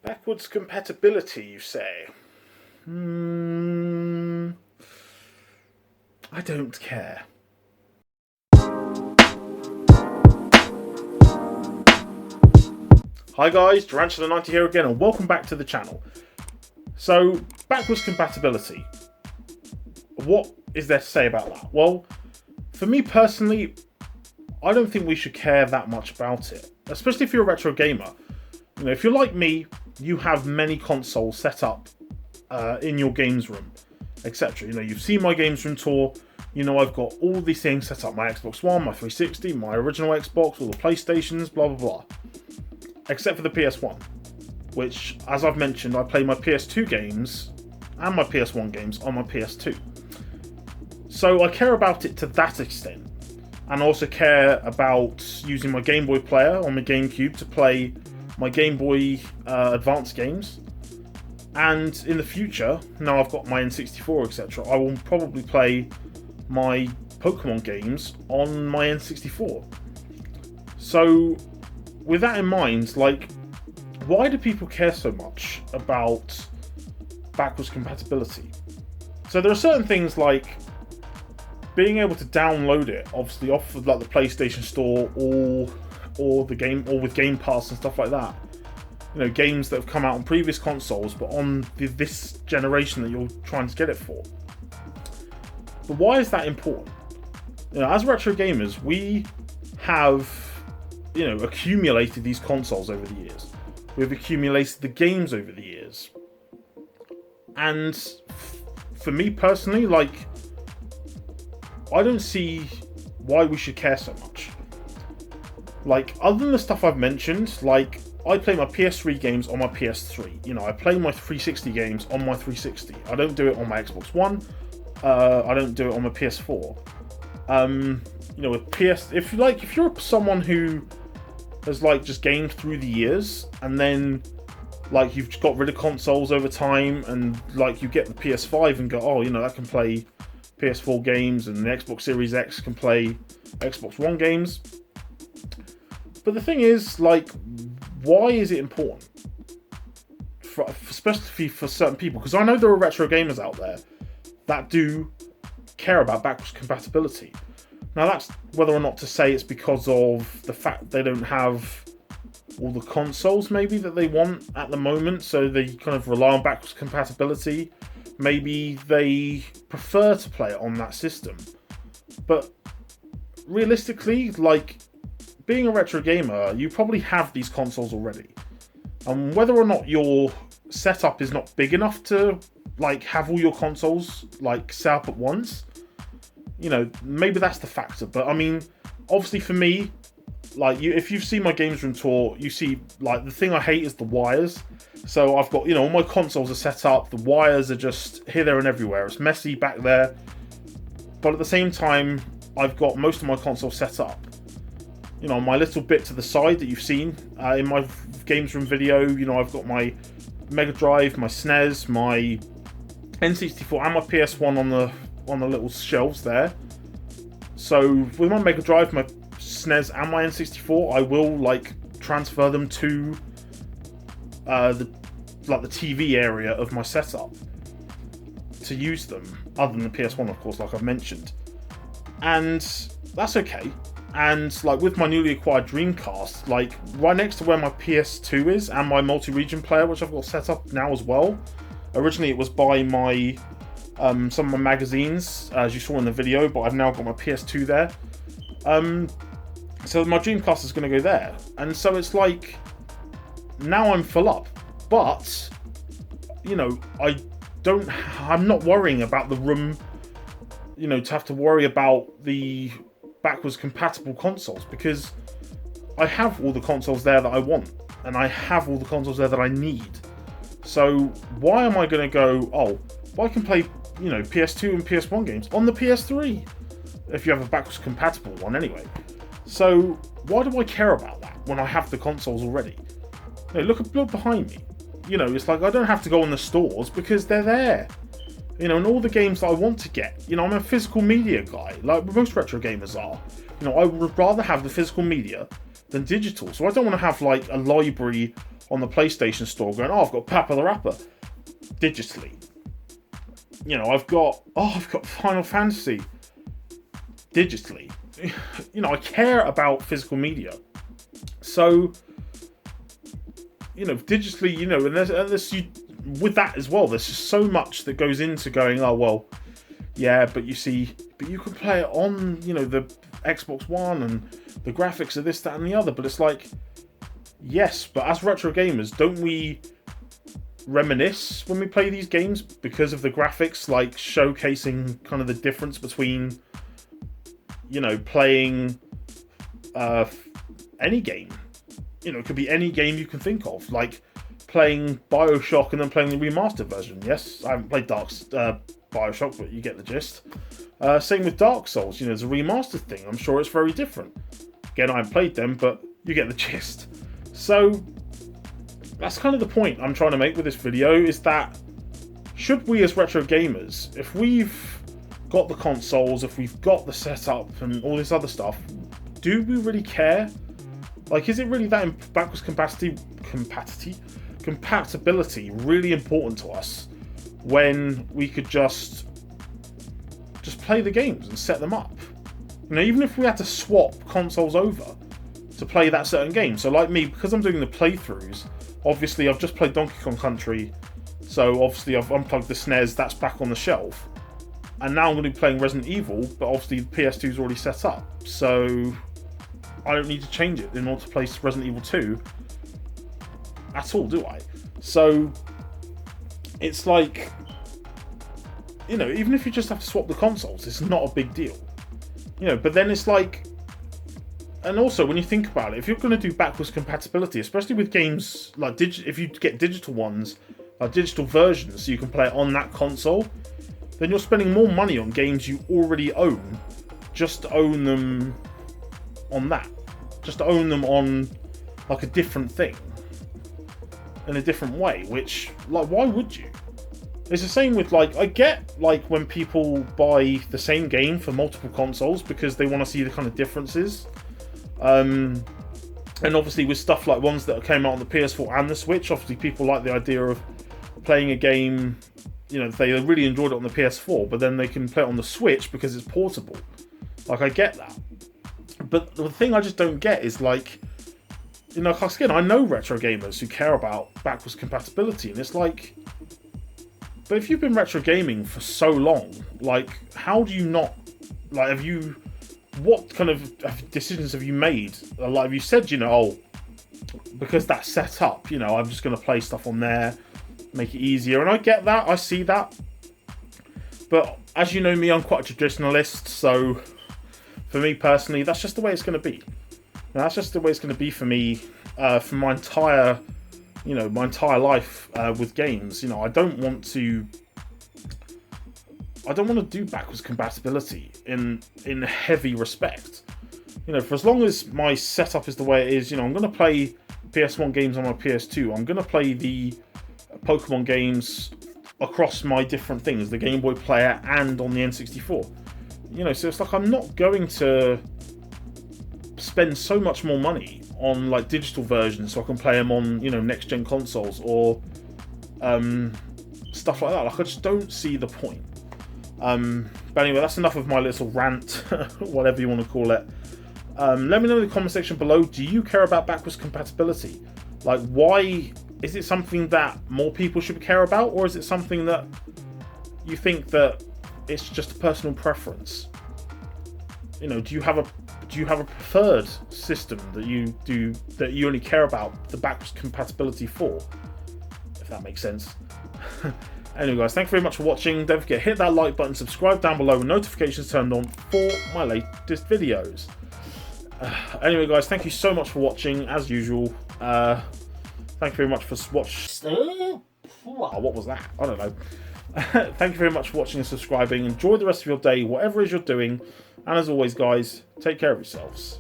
Backwards compatibility, you say? I don't care. Hi guys, Durantula90 here again, and welcome back to the channel. So, backwards compatibility. What is there to say about that? Well, for me personally, I don't think we should care that much about it. Especially if you're a retro gamer. You know, if you're like me, you have many consoles set up in your games room, etc. You know, you've seen my games room tour. You know, I've got all these things set up: my Xbox One, my 360, my original Xbox, all the PlayStations, blah blah blah. Except for the PS1, which, as I've mentioned, I play my PS2 games and my PS1 games on my PS2. So I care about it to that extent, and also care about using my Game Boy player on my GameCube to play my Game Boy Advance games. And in the future, now I've got my N64, etc., I will probably play my Pokemon games on my N64. So, with that in mind, like, why do people care so much about backwards compatibility? So there are certain things like being able to download it, obviously off of like the PlayStation Store or the game, or with Game Pass and stuff like that. You know, games that have come out on previous consoles, but on this generation that you're trying to get it for. But why is that important? You know, as retro gamers, we have, you know, accumulated these consoles over the years. We've accumulated the games over the years. And for me personally, like, I don't see why we should care so much. Like, other than the stuff I've mentioned, like, I play my PS3 games on my PS3. You know, I play my 360 games on my 360. I don't do it on my Xbox One. I don't do it on my PS4. You know, with if you're someone who has like just gamed through the years, and then like you've got rid of consoles over time, and like you get the PS5 and go, oh, you know, that can play PS4 games, and the Xbox Series X can play Xbox One games. But the thing is, like, why is it important? Especially for certain people, because I know there are retro gamers out there that do care about backwards compatibility. Now, that's whether or not to say it's because of the fact they don't have all the consoles maybe that they want at the moment, so they kind of rely on backwards compatibility. Maybe they prefer to play it on that system. But realistically, like, being a retro gamer, you probably have these consoles already. And whether or not your setup is not big enough to like have all your consoles like set up at once, you know, maybe that's the factor. But I mean, obviously for me, like, if you've seen my games room tour, you see, like, the thing I hate is the wires. So I've got, you know, all my consoles are set up, the wires are just here, there and everywhere. It's messy back there. But at the same time, I've got most of my consoles set up. You know, my little bit to the side that you've seen in my games room video, you know, I've got my Mega Drive, my SNES, my N64 and my PS1 on the little shelves there. So with my Mega Drive, my SNES and my N64, I will like transfer them to the TV area of my setup to use them, other than the PS1, of course, like I've mentioned. And that's okay. And like with my newly acquired Dreamcast, like right next to where my PS2 is and my multi-region player, which I've got set up now as well. Originally it was by my some of my magazines, as you saw in the video, but I've now got my PS2 there. So my Dreamcast is going to go there. And so it's like, now I'm full up. But, you know, I'm not worrying about the room, you know, to have to worry about the backwards compatible consoles, because I have all the consoles there that I want, and I have all the consoles there that I need. So why am I going to go, oh, well, I can play, you know, PS2 and PS1 games on the PS3 if you have a backwards compatible one anyway. So why do I care about that when I have the consoles already? You know, look behind me. You know, it's like I don't have to go on the stores because they're there. You know, and all the games that I want to get. You know, I'm a physical media guy, like most retro gamers are. You know, I would rather have the physical media than digital. So I don't want to have like a library on the PlayStation Store going, oh, I've got Papa the Rapper digitally. You know, I've got Final Fantasy digitally. You know, I care about physical media. So, you know, digitally, you know, and there's with that as well, there's just so much that goes into going, oh, well, yeah, but you can play it on, you know, the Xbox One and the graphics of this, that, and the other. But it's like, yes, but as retro gamers, don't we reminisce when we play these games because of the graphics, like showcasing kind of the difference between, you know, playing any game. You know, it could be any game you can think of, like playing BioShock and then playing the remastered version. Yes, I haven't played BioShock, but you get the gist. Same with Dark Souls. You know, there's a remastered thing. I'm sure it's very different. Again, I haven't played them, but you get the gist. So that's kind of the point I'm trying to make with this video, is that should we as retro gamers, if we've got the consoles, if we've got the setup and all this other stuff, do we really care? Like, is it really that backwards compatibility really important to us when we could just play the games and set them up? You know, even if we had to swap consoles over to play that certain game. So like me, because I'm doing the playthroughs, obviously I've just played Donkey Kong Country, so obviously I've unplugged the SNES, that's back on the shelf. And now I'm going to be playing Resident Evil, but obviously the PS2 is already set up, so I don't need to change it in order to play Resident Evil 2 at all, do I? So it's like, you know, even if you just have to swap the consoles, it's not a big deal. You know, but then it's like, and also when you think about it, if you're going to do backwards compatibility, especially with games like if you get digital ones, like digital versions, so you can play it on that console, then you're spending more money on games you already own, just to own them on that. Just to own them on like a different thing, in a different way, which, like, why would you? It's the same with, like, I get, like, when people buy the same game for multiple consoles because they want to see the kind of differences. And obviously with stuff like ones that came out on the PS4 and the Switch, obviously people like the idea of playing a game, you know, they really enjoyed it on the PS4, but then they can play it on the Switch because it's portable. Like, I get that. But the thing I just don't get is, like, you know, again, I know retro gamers who care about backwards compatibility, and it's like, but if you've been retro gaming for so long, like, how do you not, like, what kind of decisions have you made? Like, have you said, you know, oh, because that's set up, you know, I'm just going to play stuff on there, make it easier, and I get that, I see that, but as you know me, I'm quite a traditionalist, so for me personally, that's just the way it's going to be. And that's just the way it's going to be for me for my entire, you know, my entire life with games. You know, I don't want to do backwards compatibility in heavy respect. You know, for as long as my setup is the way it is, you know, I'm going to play PS1 games on my PS2. I'm going to play the Pokemon games across my different things, the Game Boy Player and on the N64. You know, so it's like I'm not going to spend so much more money on, like, digital versions so I can play them on, you know, next-gen consoles or stuff like that. Like, I just don't see the point. But anyway, that's enough of my little rant, whatever you want to call it. Let me know in the comment section below, do you care about backwards compatibility? Like, why is it something that more people should care about, or is it something that you think that it's just a personal preference? You know, do you have a preferred system that you only care about the backwards compatibility for? If that makes sense. Anyway, guys, thank you very much for watching. Don't forget, hit that like button, subscribe down below with notifications turned on for my latest videos. Anyway, guys, thank you so much for watching, as usual. Thank you very much for watching. What was that? I don't know. Thank you very much for watching and subscribing. Enjoy the rest of your day, whatever it is you're doing. And as always, guys, take care of yourselves.